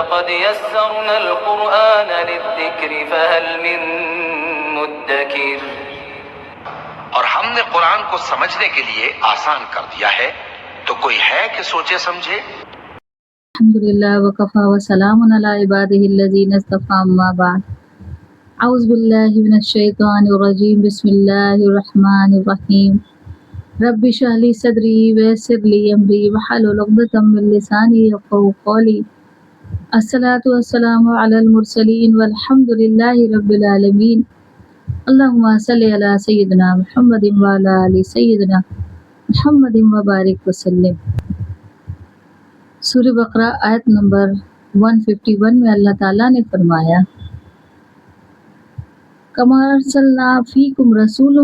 ولقد يسرنا القرآن للذكر فهل من مدكر. اور ہم نے قرآن کو سمجھنے کے لیے آسان کر دیا ہے، تو کوئی ہے کہ سوچے سمجھے؟ الحمدللہ وکفا وسلام علی عبادہ الذین اصطفی، اما بعد. اعوذ باللہ من الشیطان الرجیم، بسم اللہ الرحمن الرحیم. رب اشرح لی صدری ویسر لی امری واحلل عقدۃ من لسانی یفقہوا قولی. الصلاۃ والسلام علی المرسلین والحمد للہ رب العالمین. اللہم صلی علی سیدنا محمد وعلی آل سیدنا محمد وبارک وسلم. سورہ بقرہ آیت نمبر 151 میں اللہ تعالیٰ نے فرمایا، کما ارسلنا فیکم رسول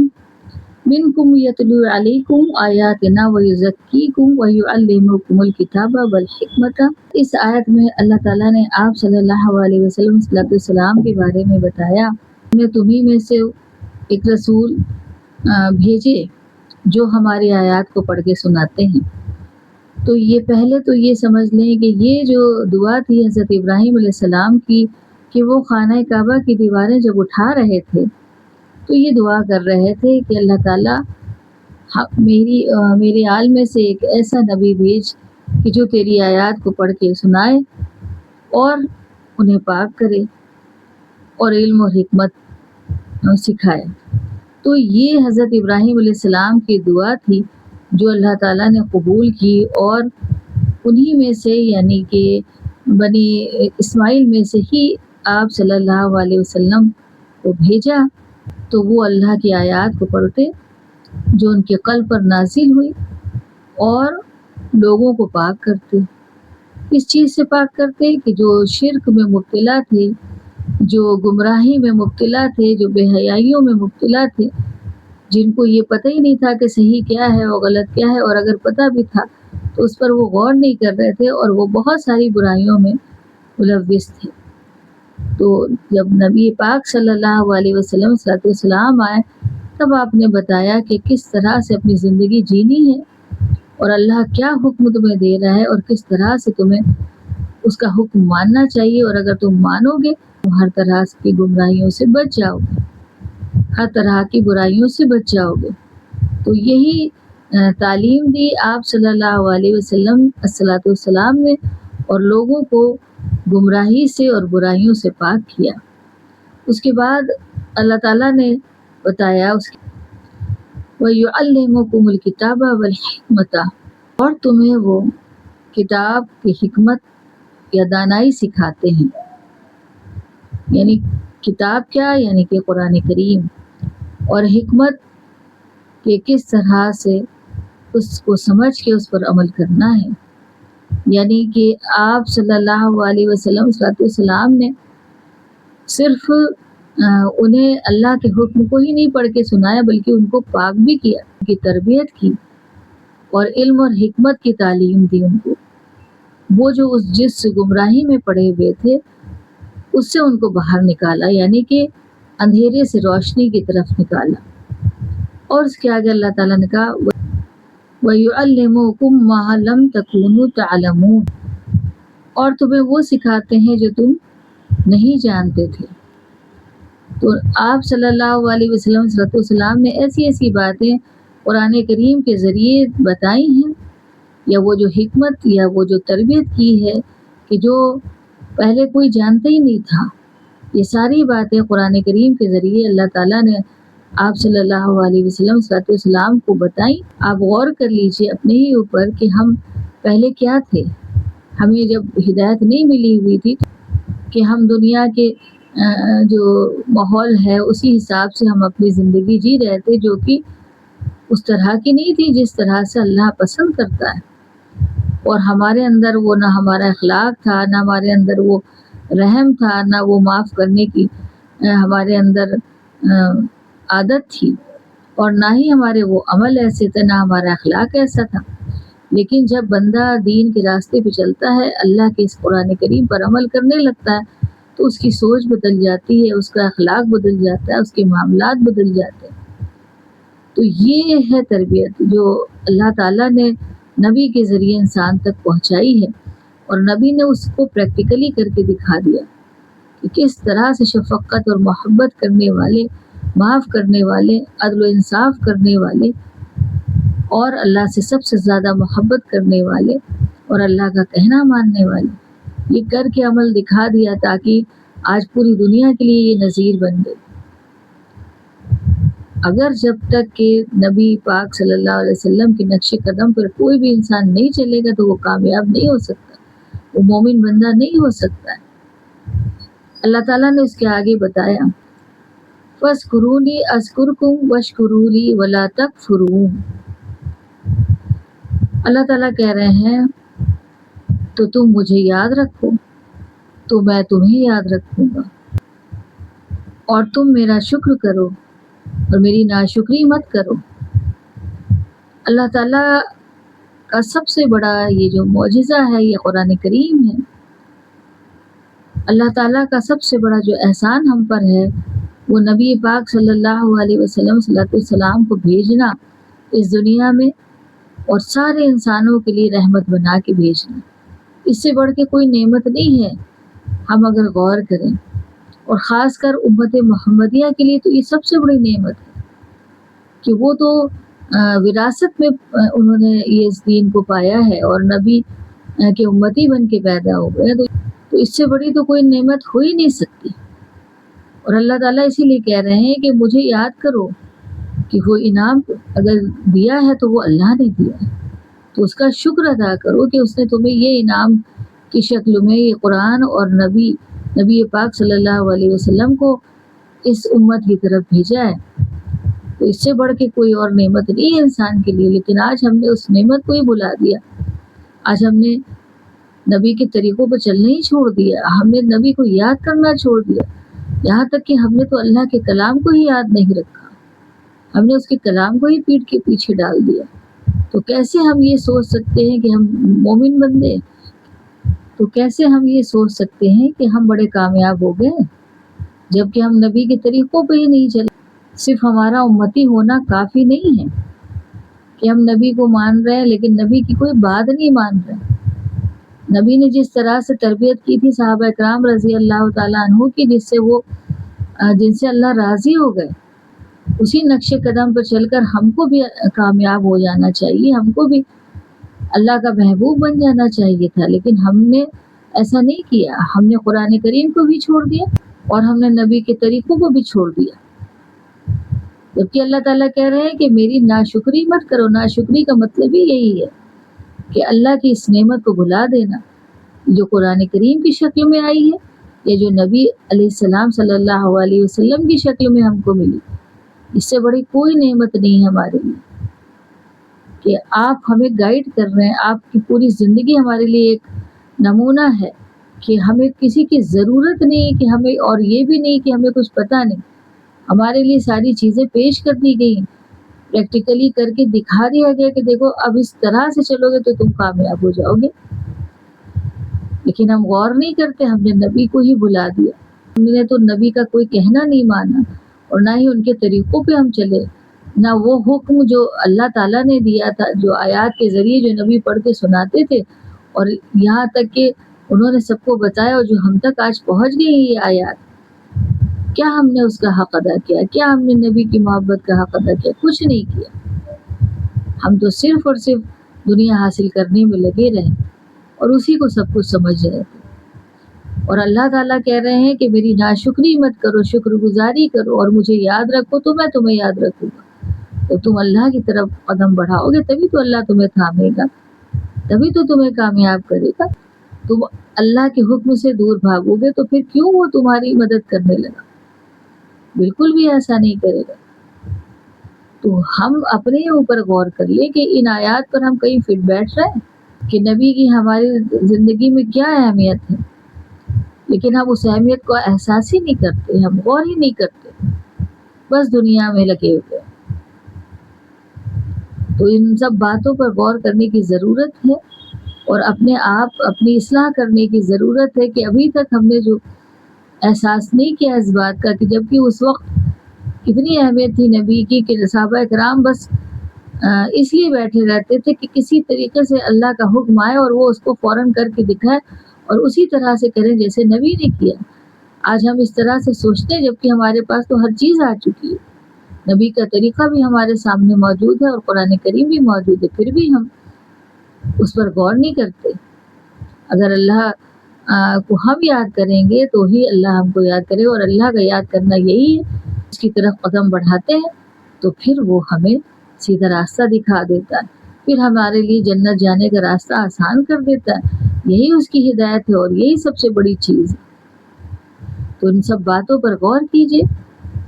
منکم یتلو علیکم آیاتنا ویزکیکم ویعلمکم الکتاب والحکمت. اس آیت میں اللہ تعالیٰ نے آپ صلی اللہ علیہ وسلم کے بارے میں بتایا، ہم نے تمہیں میں سے ایک رسول بھیجے جو ہماری آیات کو پڑھ کے سناتے ہیں. تو یہ پہلے تو یہ سمجھ لیں کہ یہ جو دعا تھی حضرت ابراہیم علیہ السلام کی، کہ وہ خانہ کعبہ کی دیواریں جب اٹھا رہے تھے تو یہ دعا کر رہے تھے کہ اللہ تعالیٰ میرے آل میں سے ایک ایسا نبی بھیج کہ جو تیری آیات کو پڑھ کے سنائے اور انہیں پاک کرے اور علم و حکمت سکھائے. تو یہ حضرت ابراہیم علیہ السلام کی دعا تھی جو اللہ تعالیٰ نے قبول کی، اور انہی میں سے یعنی کہ بنی اسماعیل میں سے ہی آپ صلی اللہ علیہ وسلم کو بھیجا. تو وہ اللہ کی آیات کو پڑھتے جو ان کے قلب پر نازل ہوئی اور لوگوں کو پاک کرتے. اس چیز سے پاک کرتے کہ جو شرک میں مبتلا تھے، جو گمراہی میں مبتلا تھے، جو بے حیائیوں میں مبتلا تھے، جن کو یہ پتہ ہی نہیں تھا کہ صحیح کیا ہے اور غلط کیا ہے، اور اگر پتہ بھی تھا تو اس پر وہ غور نہیں کر رہے تھے اور وہ بہت ساری برائیوں میں ملوث تھے. تو جب نبی پاک صلی اللہ علیہ وسلم آئے تب آپ نے بتایا کہ کس طرح سے اپنی زندگی جینی ہے اور اللہ کیا حکم تمہیں دے رہا ہے اور کس طرح سے تمہیں اس کا حکم ماننا چاہیے، اور اگر تم مانو گے تو ہر طرح کی گمراہیوں سے بچ جاؤ گے، ہر طرح کی برائیوں سے بچ جاؤ گے. تو یہی تعلیم دی آپ صلی اللہ علیہ وسلم والسلام نے، اور لوگوں کو گمراہی سے اور برائیوں سے پاک کیا. اس کے بعد اللہ تعالیٰ نے بتایا وَيُعَلِّمُكُمُ الْكِتَابَ وَالْحِکْمَةَ، اور تمہیں وہ کتاب کی حکمت یا دانائی سکھاتے ہیں. یعنی کتاب کیا؟ یعنی کہ قرآن کریم، اور حکمت کہ کس طرح سے اس کو سمجھ کے اس پر عمل کرنا ہے. یعنی کہ آپ صلی اللہ علیہ وسلم نے صرف انہیں اللہ کے حکم کو ہی نہیں پڑھ کے سنایا بلکہ ان کو پاک بھی کیا، ان کی تربیت کی اور علم اور حکمت کی تعلیم دی ان کو. وہ جو جس گمراہی میں پڑے ہوئے تھے اس سے ان کو باہر نکالا، یعنی کہ اندھیرے سے روشنی کی طرف نکالا. اور اس کے آگے اللہ تعالیٰ نے کہا وَيُعَلِّمُكُم مَّا لَمْ تَكُونُوا تَعْلَمُونَ، اور تمہیں وہ سکھاتے ہیں جو تم نہیں جانتے تھے. تو آپ صلی اللہ علیہ وسلم نے ایسی ایسی باتیں قرآن کریم کے ذریعے بتائی ہیں، یا وہ جو حکمت یا وہ جو تربیت کی ہے کہ جو پہلے کوئی جانتا ہی نہیں تھا. یہ ساری باتیں قرآن کریم کے ذریعے اللہ تعالیٰ نے آپ صلی اللہ علیہ وسلم کو بتائیں. آپ غور کر لیجئے اپنے ہی اوپر کہ ہم پہلے کیا تھے. ہمیں جب ہدایت نہیں ملی ہوئی تھی کہ ہم دنیا کے جو ماحول ہے اسی حساب سے ہم اپنی زندگی جی رہے تھے، جو کہ اس طرح کی نہیں تھی جس طرح سے اللہ پسند کرتا ہے. اور ہمارے اندر وہ نہ ہمارا اخلاق تھا، نہ ہمارے اندر وہ رحم تھا، نہ وہ معاف کرنے کی ہمارے اندر عادت تھی، اور نہ ہی ہمارے وہ عمل ایسے تھے، نہ ہمارا اخلاق ایسا تھا. لیکن جب بندہ دین کے راستے پہ چلتا ہے، اللہ کے اس قرآن کریم پر عمل کرنے لگتا ہے، تو اس کی سوچ بدل جاتی ہے، اس کا اخلاق بدل جاتا ہے، اس کے معاملات بدل جاتے ہیں. تو یہ ہے تربیت جو اللہ تعالیٰ نے نبی کے ذریعے انسان تک پہنچائی ہے. اور نبی نے اس کو پریکٹیکلی کر کے دکھا دیا کہ کس طرح سے شفقت اور محبت کرنے والے، معاف کرنے والے، عدل و انصاف کرنے والے، اور اللہ سے سب سے زیادہ محبت کرنے والے اور اللہ کا کہنا ماننے والے، یہ کر کے عمل دکھا دیا تاکہ آج پوری دنیا کے لیے یہ نذیر بن گئے۔ اگر جب تک کہ نبی پاک صلی اللہ علیہ وسلم کے نقش قدم پر کوئی بھی انسان نہیں چلے گا تو وہ کامیاب نہیں ہو سکتا، وہ مومن بندہ نہیں ہو سکتا ہے۔ اللہ تعالیٰ نے اس کے آگے بتایا فَاذْكُرُونِي أَذْكُرْكُمْ وَاشْكُرُوا لِي وَلَا تَكْفُرُونِ۔ اللہ تعالیٰ کہہ رہے ہیں تو تم مجھے یاد رکھو تو میں تمہیں یاد رکھوں گا، اور تم میرا شکر کرو اور میری ناشکری مت کرو۔ اللہ تعالیٰ کا سب سے بڑا یہ جو معجزہ ہے یہ قرآن کریم ہے۔ اللہ تعالیٰ کا سب سے بڑا جو احسان ہم پر ہے وہ نبی پاک صلی اللہ علیہ وسلم صلی اللہ علیہ وسلم کو بھیجنا اس دنیا میں، اور سارے انسانوں کے لیے رحمت بنا کے بھیجنا۔ اس سے بڑھ کے کوئی نعمت نہیں ہے ہم اگر غور کریں، اور خاص کر امت محمدیہ کے لیے تو یہ سب سے بڑی نعمت ہے کہ وہ تو وراثت میں انہوں نے یہ اس دین کو پایا ہے اور نبی کے امتی بن کے پیدا ہو گئے، تو اس سے بڑی تو کوئی نعمت ہو ہی نہیں سکتی۔ اور اللہ تعالیٰ اسی لیے کہہ رہے ہیں کہ مجھے یاد کرو کہ وہ انعام اگر دیا ہے تو وہ اللہ نے دیا ہے، تو اس کا شکر ادا کرو کہ اس نے تمہیں یہ انعام کی شکل میں یہ قرآن اور نبی پاک صلی اللہ علیہ وسلم کو اس امت کی طرف بھیجا ہے۔ تو اس سے بڑھ کے کوئی اور نعمت نہیں ہے انسان کے لیے، لیکن آج ہم نے اس نعمت کو ہی بلا دیا۔ آج ہم نے نبی کے طریقوں پر چلنا ہی چھوڑ دیا، ہم نے نبی کو یاد کرنا چھوڑ دیا، یہاں تک کہ ہم نے تو اللہ کے کلام کو ہی یاد نہیں رکھا، ہم نے اس کے کلام کو ہی پیٹ کے پیچھے ڈال دیا۔ تو کیسے ہم یہ سوچ سکتے ہیں کہ ہم مومن بندے، تو کیسے ہم یہ سوچ سکتے ہیں کہ ہم بڑے کامیاب ہو گئے جبکہ ہم نبی کے طریقوں پہ ہی نہیں چلے۔ صرف ہمارا امتی ہونا کافی نہیں ہے کہ ہم نبی کو مان رہے ہیں لیکن نبی کی کوئی بات نہیں مان رہے۔ نبی نے جس طرح سے تربیت کی تھی صحابہ کرام رضی اللہ تعالیٰ عنہ کی، جن سے اللہ راضی ہو گئے، اسی نقش قدم پر چل کر ہم کو بھی کامیاب ہو جانا چاہیے، ہم کو بھی اللہ کا محبوب بن جانا چاہیے تھا، لیکن ہم نے ایسا نہیں کیا۔ ہم نے قرآن کریم کو بھی چھوڑ دیا اور ہم نے نبی کے طریقوں کو بھی چھوڑ دیا، جبکہ اللہ تعالیٰ کہہ رہے ہیں کہ میری ناشکری مت کرو۔ ناشکری کا مطلب ہی یہی ہے کہ اللہ کی اس نعمت کو بھلا دینا جو قرآن کریم کی شکل میں آئی ہے، یا جو نبی علیہ السلام صلی اللہ علیہ وسلم کی شکل میں ہم کو ملی۔ اس سے بڑی کوئی نعمت نہیں ہے ہمارے لیے کہ آپ ہمیں گائیڈ کر رہے ہیں، آپ کی پوری زندگی ہمارے لیے ایک نمونہ ہے کہ ہمیں کسی کی ضرورت نہیں کہ ہمیں، اور یہ بھی نہیں کہ ہمیں کچھ پتہ نہیں، ہمارے لیے ساری چیزیں پیش کر دی گئی، پریکٹیکلی کر کے دکھا دیا گیا کہ دیکھو اب اس طرح سے چلو گے تو تم کامیاب ہو جاؤ گے۔ لیکن ہم غور نہیں کرتے، ہم نے نبی کو ہی بلا دیا، ہم نے تو نبی کا کوئی کہنا نہیں مانا، اور نہ ہی ان کے طریقوں پہ ہم چلے، نہ وہ حکم جو اللہ تعالیٰ نے دیا تھا، جو آیات کے ذریعے جو نبی پڑھ کے سناتے تھے، اور یہاں تک کہ انہوں نے سب کو بتایا، اور جو ہم تک آج پہنچ گئی یہ آیات، کیا ہم نے اس کا حق ادا کیا؟ کیا ہم نے نبی کی محبت کا حق ادا کیا؟ کچھ نہیں کیا۔ ہم تو صرف اور صرف دنیا حاصل کرنے میں لگے رہے اور اسی کو سب کچھ سمجھ رہے تھے۔ اور اللہ تعالیٰ کہہ رہے ہیں کہ میری ناشکری مت کرو، شکر گزاری کرو، اور مجھے یاد رکھو تو میں تمہیں یاد رکھوں گا۔ تو تم اللہ کی طرف قدم بڑھاؤ گے تبھی تو اللہ تمہیں تھامے گا، تبھی تو تمہیں کامیاب کرے گا۔ تم اللہ کے حکم سے دور بھاگو گے تو پھر کیوں وہ تمہاری مدد کرنے لگا؟ بالکل بھی ایسا نہیں کرے گا۔ تو ہم اپنے اوپر غور کر لیں کہ ان آیات پر ہم کہیں فٹ بیٹھ رہے ہیں کہ نبی کی ہماری زندگی میں کیا اہمیت ہے، لیکن ہم اس اہمیت کو احساس ہی نہیں کرتے، ہم غور ہی نہیں کرتے، بس دنیا میں لگے ہوئے۔ تو ان سب باتوں پر غور کرنے کی ضرورت ہے، اور اپنے آپ اپنی اصلاح کرنے کی ضرورت ہے کہ ابھی تک ہم نے جو احساس نہیں کیا اس بات کا کہ جبکہ اس وقت کتنی اہمیت تھی نبی کی کہ صحابہ کرام بس اس لیے بیٹھے رہتے تھے کہ کسی طریقے سے اللہ کا حکم آئے اور وہ اس کو فوراً کر کے دکھائے اور اسی طرح سے کریں جیسے نبی نے کیا۔ آج ہم اس طرح سے سوچتے ہیں جبکہ ہمارے پاس تو ہر چیز آ چکی ہے، نبی کا طریقہ بھی ہمارے سامنے موجود ہے اور قرآن کریم بھی موجود ہے، پھر بھی ہم اس پر غور نہیں کرتے۔ اگر اللہ کو ہم یاد کریں گے تو ہی اللہ ہم کو یاد کرے، اور اللہ کا یاد کرنا یہی ہے، اس کی طرف قدم بڑھاتے ہیں تو پھر وہ ہمیں سیدھا راستہ دکھا دیتا ہے، پھر ہمارے لیے جنت جانے کا راستہ آسان کر دیتا ہے۔ یہی اس کی ہدایت ہے اور یہی سب سے بڑی چیز ہے۔ تو ان سب باتوں پر غور کیجئے،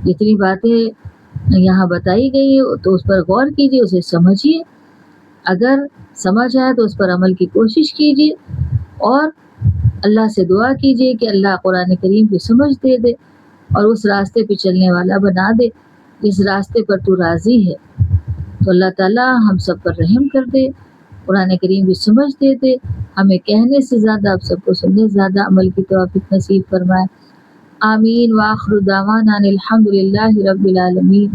جتنی باتیں یہاں بتائی گئی ہیں تو اس پر غور کیجئے، اسے سمجھیے، اگر سمجھ آئے تو اس پر عمل کی کوشش کیجئے اور اللہ سے دعا کیجئے کہ اللہ قرآن کریم کی سمجھ دے دے اور اس راستے پہ چلنے والا بنا دے جس راستے پر تو راضی ہے۔ تو اللہ تعالیٰ ہم سب پر رحم کر دے، قرآن کریم کی سمجھ دے دے، ہمیں کہنے سے زیادہ آپ سب کو سننے سے زیادہ عمل کی توفیق نصیب فرمائے۔ آمین۔ وآخر دعوانا الحمد للہ رب العالمین۔